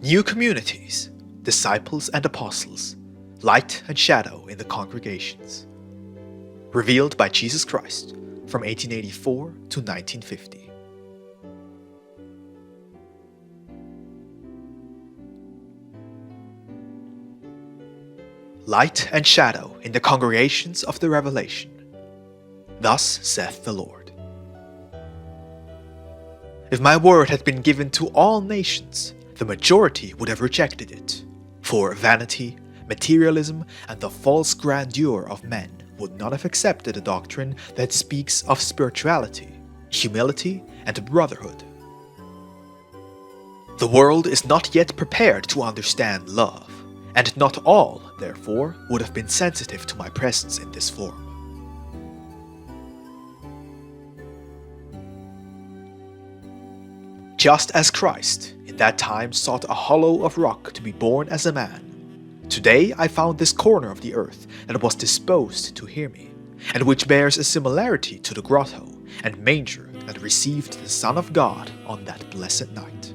New communities, disciples and apostles, light and shadow in the congregations. Revealed by Jesus Christ from 1884 to 1950. Light and shadow in the congregations of the Revelation. Thus saith the Lord. If my word had been given to all nations, the majority would have rejected it, for vanity, materialism, and the false grandeur of men would not have accepted a doctrine that speaks of spirituality, humility, and brotherhood. The world is not yet prepared to understand love, and not all, therefore, would have been sensitive to my presence in this form. Just as Christ, in that time, sought a hollow of rock to be born as a man, today I found this corner of the earth that was disposed to hear me, and which bears a similarity to the grotto and manger that received the Son of God on that blessed night.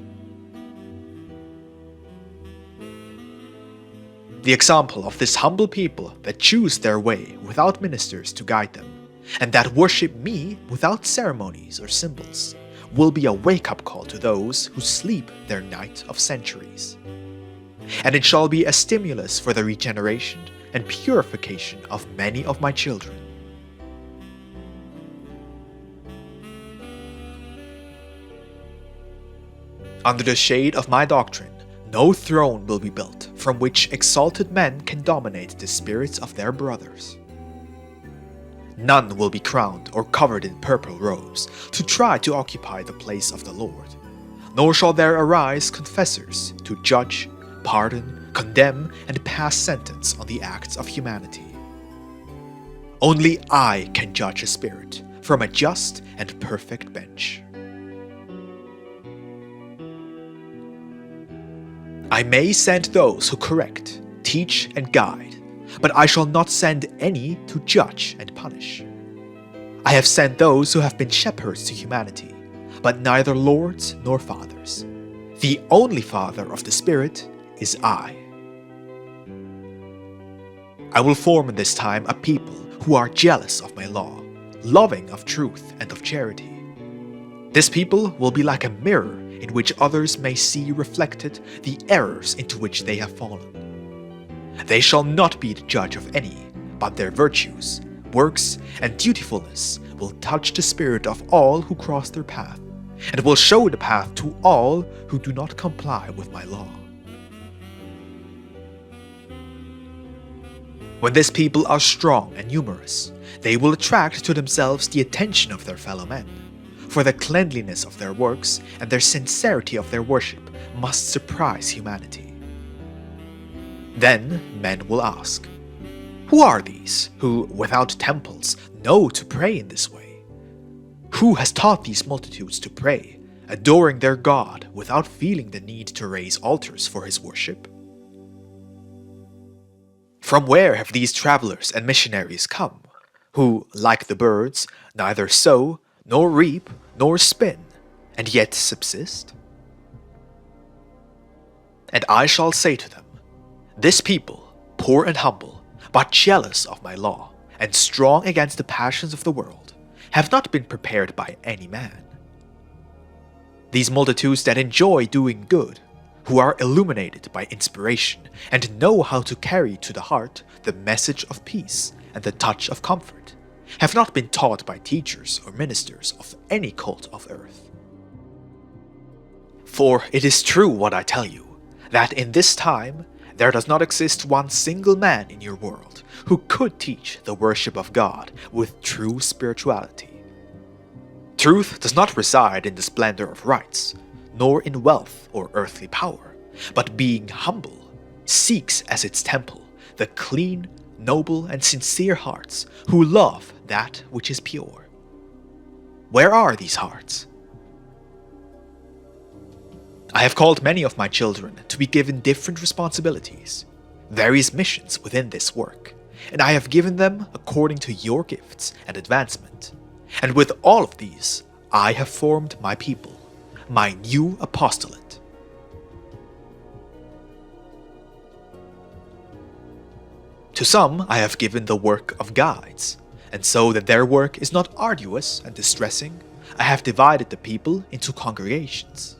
The example of this humble people that choose their way without ministers to guide them, and that worship me without ceremonies or symbols, will be a wake-up call to those who sleep their night of centuries. And it shall be a stimulus for the regeneration and purification of many of my children. Under the shade of my doctrine, no throne will be built from which exalted men can dominate the spirits of their brothers. None will be crowned or covered in purple robes to try to occupy the place of the Lord, nor shall there arise confessors to judge, pardon, condemn, and pass sentence on the acts of humanity. Only I can judge a spirit from a just and perfect bench. I may send those who correct, teach, and guide, but I shall not send any to judge and punish. I have sent those who have been shepherds to humanity, but neither lords nor fathers. The only Father of the Spirit is I. I will form in this time a people who are jealous of my law, loving of truth and of charity. This people will be like a mirror in which others may see reflected the errors into which they have fallen. They shall not be the judge of any, but their virtues, works, and dutifulness will touch the spirit of all who cross their path, and will show the path to all who do not comply with my law. When this people are strong and numerous, they will attract to themselves the attention of their fellow men, for the cleanliness of their works and their sincerity of their worship must surprise humanity. Then men will ask, who are these who, without temples, know to pray in this way? Who has taught these multitudes to pray, adoring their God without feeling the need to raise altars for his worship? From where have these travelers and missionaries come, who, like the birds, neither sow, nor reap, nor spin, and yet subsist? And I shall say to them, this people, poor and humble, but jealous of my law, and strong against the passions of the world, have not been prepared by any man. These multitudes that enjoy doing good, who are illuminated by inspiration, and know how to carry to the heart the message of peace and the touch of comfort, have not been taught by teachers or ministers of any cult of earth. For it is true what I tell you, that in this time there does not exist one single man in your world who could teach the worship of God with true spirituality. Truth does not reside in the splendor of rites, nor in wealth or earthly power, but being humble, seeks as its temple the clean, noble, and sincere hearts who love that which is pure. Where are these hearts? I have called many of my children to be given different responsibilities, various missions within this work, and I have given them according to your gifts and advancement. And with all of these, I have formed my people, my new apostolate. To some I have given the work of guides, and so that their work is not arduous and distressing, I have divided the people into congregations.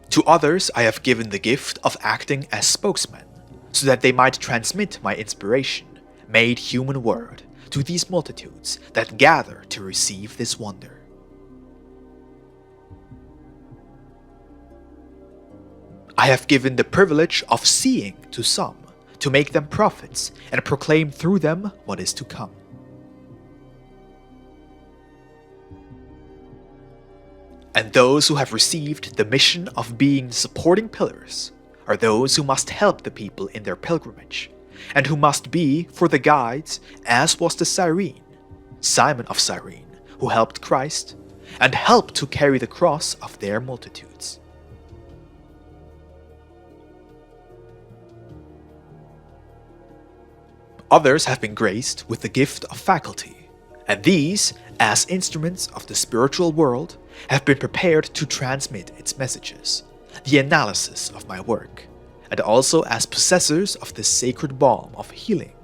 To others I have given the gift of acting as spokesmen, so that they might transmit my inspiration, made human word, to these multitudes that gather to receive this wonder. I have given the privilege of seeing to some, to make them prophets and proclaim through them what is to come. And those who have received the mission of being supporting pillars are those who must help the people in their pilgrimage, and who must be for the guides, as was the Cyrene, Simon of Cyrene, who helped Christ, and helped to carry the cross of their multitudes. Others have been graced with the gift of faculty, and these, as instruments of the spiritual world, have been prepared to transmit its messages, the analysis of my work, and also as possessors of the sacred balm of healing,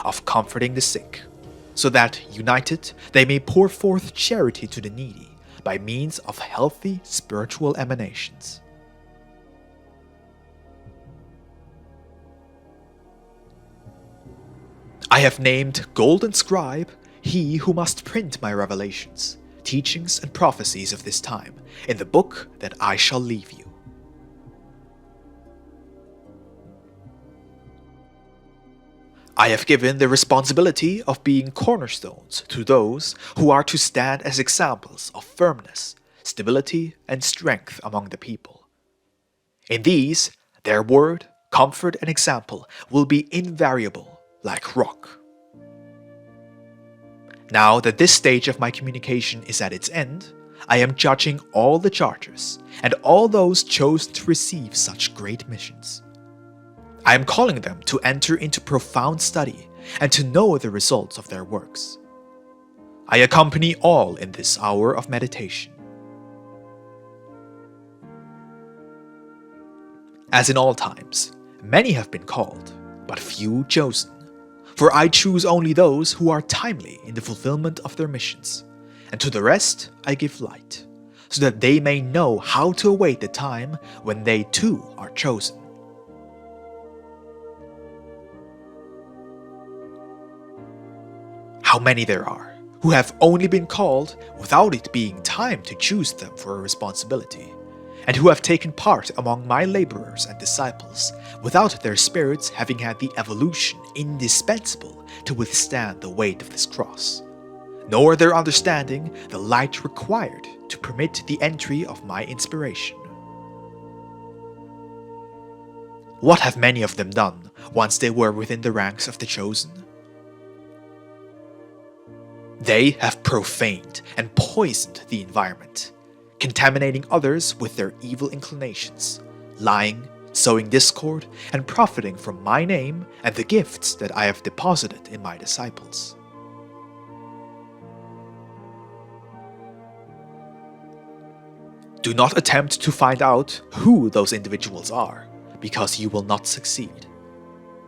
of comforting the sick, so that, united, they may pour forth charity to the needy by means of healthy spiritual emanations. I have named Golden Scribe he who must print my revelations, teachings and prophecies of this time in the book that I shall leave you. I have given the responsibility of being cornerstones to those who are to stand as examples of firmness, stability, and strength among the people. In these, their word, comfort, and example will be invariable, like rock. Now that this stage of my communication is at its end, I am judging all the chargers and all those chosen to receive such great missions. I am calling them to enter into profound study and to know the results of their works. I accompany all in this hour of meditation. As in all times, many have been called, but few chosen. For I choose only those who are timely in the fulfillment of their missions, and to the rest I give light, so that they may know how to await the time when they too are chosen. How many there are who have only been called without it being time to choose them for a responsibility, and who have taken part among my laborers and disciples without their spirits having had the evolution indispensable to withstand the weight of this cross, nor their understanding the light required to permit the entry of my inspiration. What have many of them done once they were within the ranks of the chosen? They have profaned and poisoned the environment, contaminating others with their evil inclinations, lying, sowing discord, and profiting from my name and the gifts that I have deposited in my disciples. Do not attempt to find out who those individuals are, because you will not succeed.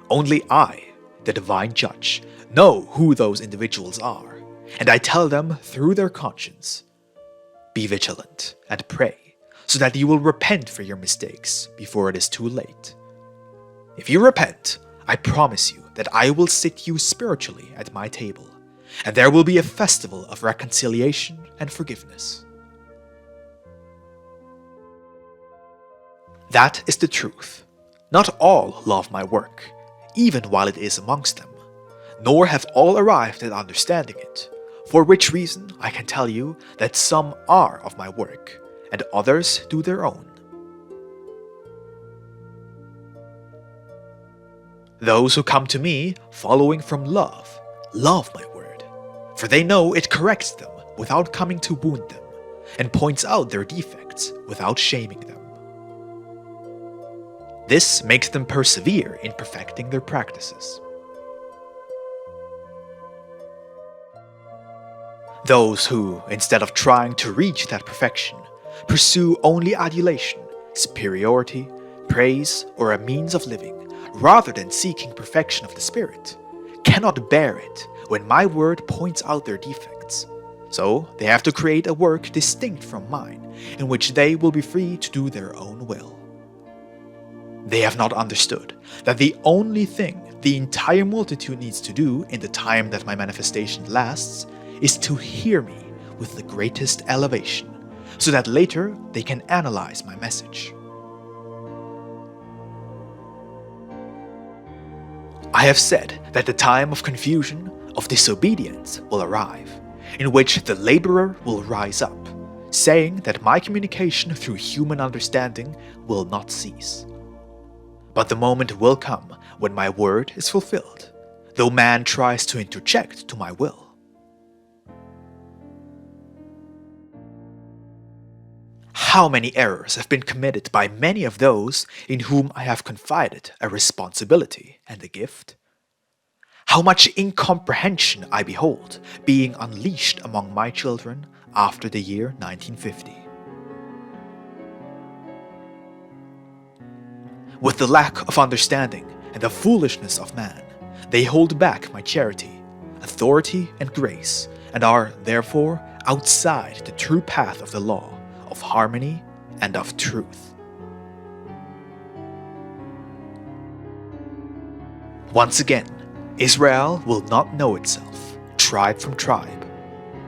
Only I, the divine judge, know who those individuals are, and I tell them through their conscience. Be vigilant and pray, so that you will repent for your mistakes before it is too late. If you repent, I promise you that I will sit you spiritually at my table, and there will be a festival of reconciliation and forgiveness. That is the truth. Not all love my work, even while it is amongst them, nor have all arrived at understanding it. For which reason I can tell you that some are of my work, and others do their own. Those who come to me following from love, love my word, for they know it corrects them without coming to wound them, and points out their defects without shaming them. This makes them persevere in perfecting their practices. Those who, instead of trying to reach that perfection, pursue only adulation, superiority, praise, or a means of living, rather than seeking perfection of the spirit, cannot bear it when my word points out their defects. So they have to create a work distinct from mine, in which they will be free to do their own will. They have not understood that the only thing the entire multitude needs to do in the time that my manifestation lasts is to hear me with the greatest elevation, so that later they can analyze my message. I have said that the time of confusion, of disobedience will arrive, in which the laborer will rise up, saying that my communication through human understanding will not cease. But the moment will come when my word is fulfilled, though man tries to interject to my will. How many errors have been committed by many of those in whom I have confided a responsibility and a gift? How much incomprehension I behold being unleashed among my children after the year 1950. With the lack of understanding and the foolishness of man, they hold back my charity, authority, and grace, and are, therefore, outside the true path of the law, of harmony, and of truth. Once again, Israel will not know itself, tribe from tribe.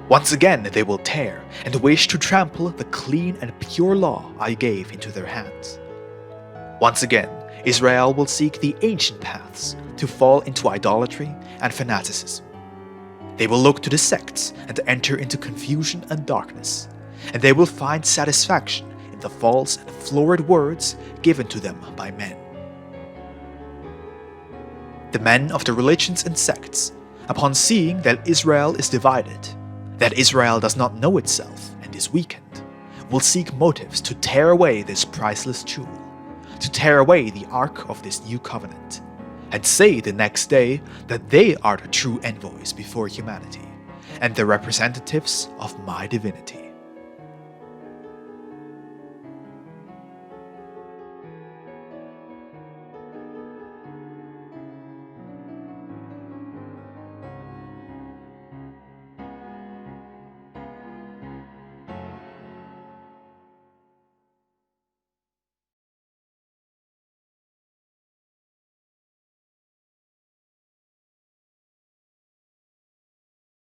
Once again they will tear and wish to trample the clean and pure law I gave into their hands. Once again, Israel will seek the ancient paths to fall into idolatry and fanaticism. They will look to the sects and enter into confusion and darkness, and they will find satisfaction in the false and florid words given to them by men. The men of the religions and sects, upon seeing that Israel is divided, that Israel does not know itself and is weakened, will seek motives to tear away this priceless jewel, to tear away the ark of this new covenant, and say the next day that they are the true envoys before humanity, and the representatives of my divinity.